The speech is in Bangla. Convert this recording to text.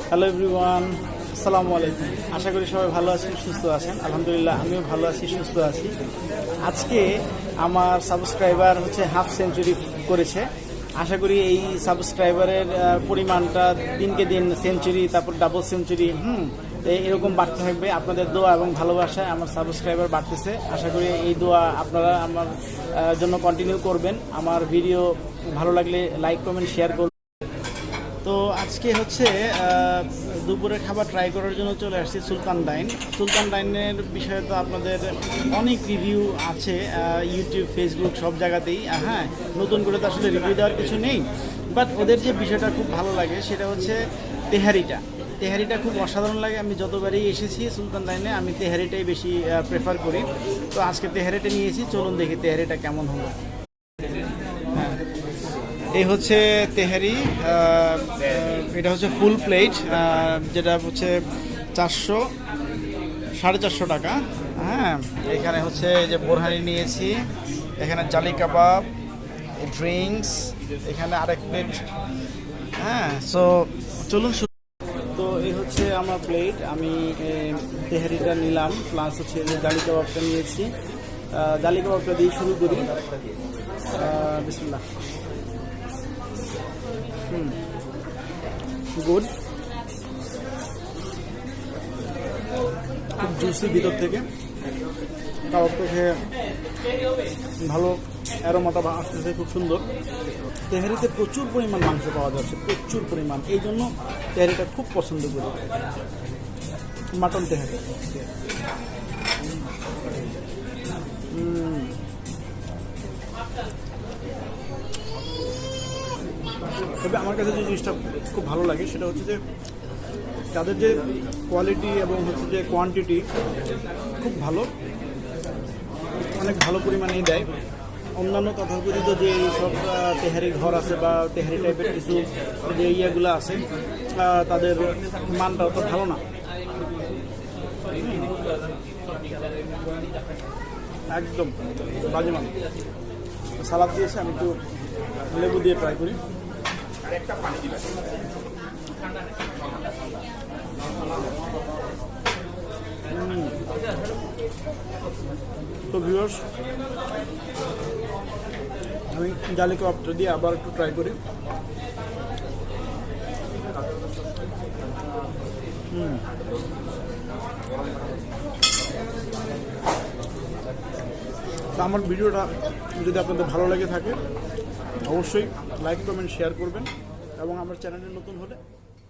হ্যালো এভরিওয়ান, আসসালামু আলাইকুম। আশা করি সবাই ভালো আছেন, সুস্থ আছেন। আলহামদুলিল্লাহ আমিও ভালো আছি, সুস্থ আছি। আজকে আমার সাবস্ক্রাইবার হচ্ছে হাফ সেঞ্চুরি করেছে। আশা করি এই সাবস্ক্রাইবারের পরিমাণটা দিনকে দিন সেঞ্চুরি, তারপর ডাবল সেঞ্চুরি এরকম বাড়তে থাকবে। আপনাদের দোয়া এবং ভালোবাসায় আমার সাবস্ক্রাইবার বাড়তেছে। আশা করি এই দোয়া আপনারা আমার জন্য কন্টিনিউ করবেন। আমার ভিডিও ভালো লাগলে লাইক, কমেন্ট, শেয়ার করবেন। তো আজকে হচ্ছে দুপুরের খাবার ট্রাই করার জন্য চলে আসছি সুলতান ডাইন। সুলতান ডাইনের বিষয়ে তো আপনাদের অনেক রিভিউ আছে, ইউটিউব, ফেসবুক সব জায়গাতেই। হ্যাঁ, নতুন করে তো আসলে রিভিউ দেওয়ার কিছু নেই, বাট ওদের যে বিষয়টা খুব ভালো লাগে সেটা হচ্ছে তেহারিটা খুব অসাধারণ লাগে। আমি যতবারই এসেছি সুলতান ডাইনে আমি তেহারিটাই বেশি প্রেফার করি। তো আজকে তেহারিটা নিয়েছি, চলুন দেখি তেহারিটা কেমন হলো। এই হচ্ছে তেহারি, এটা হচ্ছে ফুল প্লেট, যেটা হচ্ছে 400-450 টাকা। হ্যাঁ, এখানে হচ্ছে যে বোরহানি নিয়েছি, এখানে জালি কাবাব, ড্রিঙ্কস, এখানে আরেক প্লেট। হ্যাঁ, সো চলুন। তো এই হচ্ছে আমার প্লেট, আমি তেহারিটা নিলাম, প্লাস হচ্ছে যে জালি কাবাবটা নিয়েছি। জালি কাবাবটা দিয়ে শুরু করি। বিসমিল্লাহ। গুড, খুব জুসি ভিতর থেকে। কাবাবটা খেয়ে ভালো অ্যারোমাটা আসতেছে, খুব সুন্দর। তেহারিতে প্রচুর পরিমাণ মাংস পাওয়া যাচ্ছে, প্রচুর পরিমাণ। এই জন্য তেহারিটা খুব পছন্দ করি, মাটন তেহারি। তবে আমার কাছে যে জিনিসটা খুব ভালো লাগে সেটা হচ্ছে যে তাদের যে কোয়ালিটি এবং হচ্ছে যে কোয়ান্টিটি খুব ভালো, অনেক ভালো পরিমাণেই দেয়। অন্যান্য তথাকথিত যে সব তেহারি ঘর আছে বা তেহারি টাইপের কিছু যে ইয়েগুলো আছে, তাদের মানটা অত ভালো না, একদম বাজে মান। সালাদ দিয়েছে, আমি একটু লেবু দিয়ে ট্রাই করি। তো ভিউয়ার্স, আমি জালি কাবাবটা দিয়ে আবার একটু ট্রাই করি। তো আমার ভিডিওটা যদি আপনাদের ভালো লেগে থাকে অবশ্যই লাইক, কমেন্ট, শেয়ার করবেন এবং আমার চ্যানেলে নতুন হলে